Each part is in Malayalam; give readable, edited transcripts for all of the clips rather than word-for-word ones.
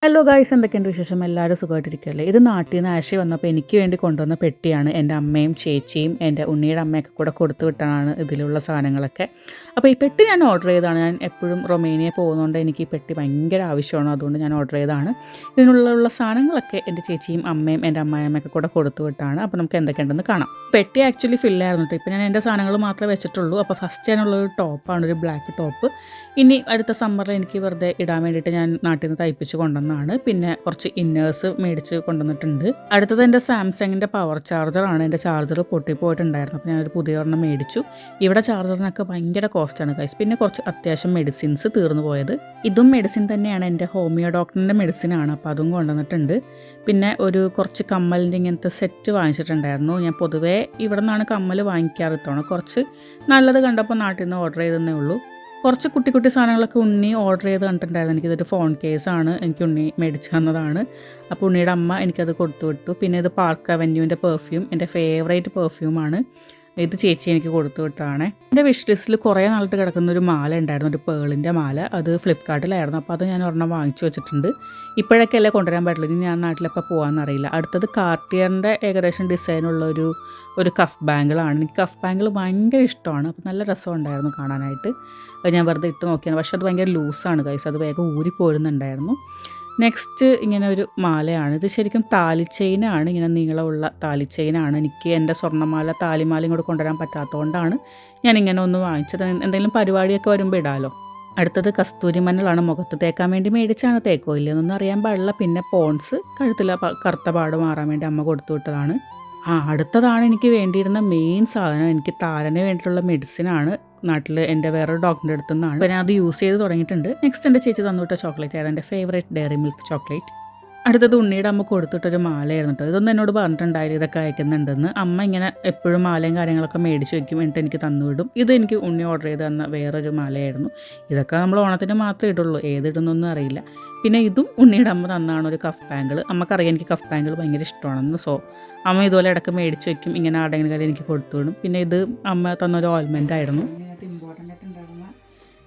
ഹലോ ഗായ്സ്, എന്തൊക്കെയുണ്ട് വിശേഷം? എല്ലാവരും സുഖമായിട്ടിരിക്കുകയല്ലേ? ഇത് നാട്ടിൽ നിന്ന് ആശി വന്നപ്പോൾ എനിക്ക് വേണ്ടി കൊണ്ടുവന്ന പെട്ടിയാണ്. എൻ്റെ അമ്മയും ചേച്ചിയും എൻ്റെ ഉണ്ണിയുടെ അമ്മയൊക്കെ കൂടെ കൊടുത്തു വിട്ടതാണ് ഇതിലുള്ള സാധനങ്ങളൊക്കെ. അപ്പോൾ ഈ പെട്ടി ഞാൻ ഓർഡർ ചെയ്തതാണ്. ഞാൻ എപ്പോഴും റൊമേനിയ പോകുന്നതുകൊണ്ട് എനിക്ക് ഈ പെട്ടി ഭയങ്കര ആവശ്യമാണ്. അതുകൊണ്ട് ഞാൻ ഓർഡർ ചെയ്തതാണ്. ഇതിനുള്ള സാധനങ്ങളൊക്കെ എൻ്റെ ചേച്ചിയും അമ്മയും എൻ്റെ അമ്മായിയമ്മയൊക്കെ കൂടെ കൊടുത്തു വിട്ടാണ്. അപ്പോൾ നമുക്ക് എന്തൊക്കെയുണ്ടെന്ന് കാണാം. പെട്ടി ആക്ച്വലി ഫില്ലായിരുന്നു കേട്ടോ. ഇപ്പോൾ ഞാൻ എൻ്റെ സാധനങ്ങൾ മാത്രമേ വെച്ചിട്ടുള്ളൂ. അപ്പോൾ ഫസ്റ്റ് ഞാനുള്ളൊരു ടോപ്പാണ്, ഒരു ബ്ലാക്ക് ടോപ്പ്. ഇനി അടുത്ത സമ്മറിൽ എനിക്ക് വെറുതെ ഇടാൻ വേണ്ടിയിട്ട് ഞാൻ നാട്ടിൽ നിന്ന് തയ്പ്പിച്ച് കൊണ്ടുവന്നതാണ്. പിന്നെ കുറച്ച് ഇന്നേഴ്സ് മേടിച്ച് കൊണ്ടുവന്നിട്ടുണ്ട്. അടുത്തത് എൻ്റെ സാംസങ്ങിൻ്റെ പവർ ചാർജറാണ്. എൻ്റെ ചാർജർ പൊട്ടിപ്പോയിട്ടുണ്ടായിരുന്നു. അപ്പോൾ ഞാനൊരു പുതിയ ഒരെണ്ണം മേടിച്ചു. ഇവിടെ ചാർജറിനൊക്കെ ഭയങ്കര കോസ്റ്റാണ് ഗൈസ്. പിന്നെ കുറച്ച് അത്യാവശ്യം മെഡിസിൻസ് തീർന്നു പോയത്. ഇതും മെഡിസിൻ തന്നെയാണ്, എൻ്റെ ഹോമിയോ ഡോക്ടറിൻ്റെ മെഡിസിനാണ്. അപ്പോൾ അതും കൊണ്ടുവന്നിട്ടുണ്ട്. പിന്നെ കുറച്ച് കമ്മലിൻ്റെ ഇങ്ങനത്തെ സെറ്റ് വാങ്ങിച്ചിട്ടുണ്ടായിരുന്നു. ഞാൻ പൊതുവേ ഇവിടെ നിന്നാണ് കമ്മൽ വാങ്ങിക്കാറ്. ഇത്തവണ കുറച്ച് നല്ലത് കണ്ടപ്പോൾ നാട്ടിൽ നിന്ന് ഓർഡർ ചെയ്തതേ ഉള്ളൂ. കുറച്ച് കുട്ടി കുട്ടി സാധനങ്ങളൊക്കെ ഉണ്ണി ഓർഡർ ചെയ്ത് കണ്ടിട്ടുണ്ടായിരുന്നു. എനിക്കിതൊരു ഫോൺ കേസാണ്, എനിക്ക് ഉണ്ണി മേടിച്ച് തന്നതാണ്. അപ്പോൾ ഉണ്ണിയുടെ അമ്മ എനിക്കത് കൊടുത്തു വിട്ടു. പിന്നെ ഇത് പാർക്ക് അവന്യൂവിൻ്റെ പെർഫ്യൂം, എൻ്റെ ഫേവറേറ്റ് പെർഫ്യൂമാണ്. ഇത് ചേച്ചി എനിക്ക് കൊടുത്തു വിട്ടതാണ്. എൻ്റെ വിഷ് ലിസ്റ്റിൽ കുറേ നാളിട്ട് കിടക്കുന്ന ഒരു മാല ഉണ്ടായിരുന്നു, ഒരു പേളിൻ്റെ മാല. അത് ഫ്ലിപ്കാർട്ടിലായിരുന്നു. അപ്പോൾ അത് ഞാൻ ഒരെണ്ണം വാങ്ങിച്ചു വെച്ചിട്ടുണ്ട്. ഇപ്പോഴൊക്കെ അല്ലേ കൊണ്ടുവരാൻ പറ്റില്ല, ഇനി ഞാൻ നാട്ടിലെപ്പോൾ പോകാമെന്നറിയില്ല. അടുത്തത് കാർട്ടിയറിൻ്റെ ഏകദേശം ഡിസൈനുള്ള ഒരു കഫ് ബാങ്കിളാണ്. എനിക്ക് കഫ് ബാങ്കിൾ ഭയങ്കര ഇഷ്ടമാണ്. അപ്പോൾ നല്ല രസമുണ്ടായിരുന്നു കാണാനായിട്ട്. അത് ഞാൻ വെറുതെ ഇട്ട് നോക്കിയാണ്. പക്ഷേ അത് ഭയങ്കര ലൂസാണ് ഗൈസ്, അത് വേഗം ഊരിപ്പോരുന്നുണ്ടായിരുന്നു. നെക്സ്റ്റ് ഇങ്ങനെ ഒരു മാലയാണ്. ഇത് ശരിക്കും താലി ചെയിനാണ്, ഇങ്ങനെ നീളമുള്ള താലി ചെയിനാണ്. എനിക്ക് എൻ്റെ സ്വർണ്ണമാല താലിമാലയും കൂടെ കൊണ്ടുവരാൻ പറ്റാത്തതുകൊണ്ടാണ് ഞാനിങ്ങനെ ഒന്ന് വാങ്ങിച്ചത്. എന്തെങ്കിലും പരിപാടിയൊക്കെ വരുമ്പോൾ ഇടാമല്ലോ. അടുത്തത് കസ്തൂരി മഞ്ഞളാണ്, മുഖത്ത് തേക്കാൻ വേണ്ടി മേടിച്ചാണ്. തേക്കോ ഇല്ലെന്നൊന്നും അറിയാൻ പാടില്ല. പിന്നെ പോൺസ്, കഴുത്തിൽ കറുത്ത പാട് മാറാൻ വേണ്ടി അമ്മ കൊടുത്തു വിട്ടതാണ്. അടുത്തതാണ് എനിക്ക് വേണ്ടിയിരുന്ന മെയിൻ സാധനം. എനിക്ക് താരന് വേണ്ടിയിട്ടുള്ള മെഡിസിനാണ്. നാട്ടിൽ എൻ്റെ വേറൊരു ഡോക്ടറിൻ്റെ അടുത്തു നിന്നാണ്. അപ്പോൾ ഞാൻ അത് യൂസ് ചെയ്ത് തുടങ്ങിയിട്ടുണ്ട്. നെക്സ്റ്റ് എൻ്റെ ചേച്ചി തന്നുവിട്ട ചോക്ലേറ്റ് ആയിരുന്നു, എൻ്റെ ഫേവറേറ്റ് ഡയറി മിൽക്ക് ചോക്ലേറ്റ്. അടുത്തത് ഉണ്ണിയുടെ അമ്മ കൊടുത്തിട്ടൊരു മാലയായിരുന്നു കേട്ടോ. ഇതൊന്നും എന്നോട് പറഞ്ഞിട്ടുണ്ടായിരുന്നു ഇതൊക്കെ അയക്കുന്നുണ്ടെന്ന്. അമ്മ ഇങ്ങനെ എപ്പോഴും മാലയും കാര്യങ്ങളൊക്കെ മേടിച്ച് വയ്ക്കും, എന്നിട്ട് എനിക്ക് തന്നുവിടും. ഇത് എനിക്ക് ഉണ്ണി ഓർഡർ ചെയ്ത് തന്ന വേറൊരു മാലയായിരുന്നു. ഇതൊക്കെ നമ്മൾ ഓണത്തിന് മാത്രമേ ഇടുള്ളൂ, ഏതിടുന്നൊന്നും അറിയില്ല. പിന്നെ ഇതും ഉണ്ണിയുടെ അമ്മ തന്നാണ്, ഒരു കഫ് ബാങ്കിൾ. അമ്മക്കറിയാം എനിക്ക് കഫ് ബാങ്കിൾ ഭയങ്കര ഇഷ്ടമാണെന്ന്. സോ അമ്മ ഇതുപോലെ ഇടയ്ക്ക് മേടിച്ച് വയ്ക്കും, ഇങ്ങനെ ആരുടെങ്കിലും കാര്യം എനിക്ക് കൊടുത്തു വിടും. പിന്നെ ഇത് അമ്മ തന്നൊരു ഓയിൽമെൻ്റ് ആയിരുന്നു. ഇമ്പോർട്ടൻ്റ് ആയിട്ട് ഉണ്ടായിരുന്ന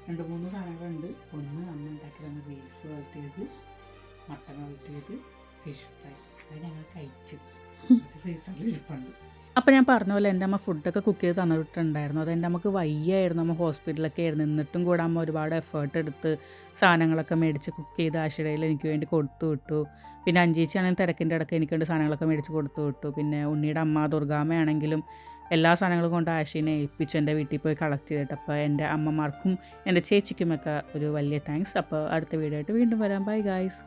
2-3 സാധനങ്ങളുണ്ട്. ഒന്ന് അമ്മ ഉണ്ടാക്കി തന്ന ബീഫ് വളർത്തിയത്, മട്ടൻ വളർത്തിയത്, ഫിഷ് ഫ്രൈ. അത് ഞങ്ങൾ കഴിച്ചു ഫ്രീസറിൽ ഇരിപ്പുണ്ട്. അപ്പോൾ ഞാൻ പറഞ്ഞ പോലെ എൻ്റെ അമ്മ ഫുഡൊക്കെ കുക്ക് ചെയ്ത് തന്നിട്ടുണ്ടായിരുന്നു. അത് എൻ്റെ അമ്മക്ക് വയ്യായിരുന്നു, അമ്മ ഹോസ്പിറ്റലൊക്കെ ആയിരുന്നു. എന്നിട്ടും കൂടെ അമ്മ ഒരുപാട് എഫേർട്ട് എടുത്ത് സാധനങ്ങളൊക്കെ മേടിച്ച് കുക്ക് ചെയ്ത് ആശുപത്രിയിൽ എനിക്ക് വേണ്ടി കൊടുത്തു വിട്ടു. പിന്നെ അഞ്ചേച്ചിയാണെങ്കിൽ തിരക്കിൻ്റെ ഇടയ്ക്ക് എനിക്ക് വേണ്ടി സാധനങ്ങളൊക്കെ മേടിച്ച് കൊടുത്തു വിട്ടു. പിന്നെ ഉണ്ണിയുടെ അമ്മ ദുർഗാമ്മയാണെങ്കിലും എല്ലാ സാധനങ്ങളും കൊണ്ട് ആശീനെ ഏൽപ്പിച്ച് എൻ്റെ വീട്ടിൽ പോയി കളക്ട് ചെയ്തിട്ട്. അപ്പോൾ എൻ്റെ അമ്മമാർക്കും എൻ്റെ ചേച്ചിക്കുമൊക്കെ ഒരു വലിയ താങ്ക്സ്. അപ്പോൾ അടുത്ത വീഡിയോ ആയിട്ട് വീണ്ടും വരാം. Bye guys.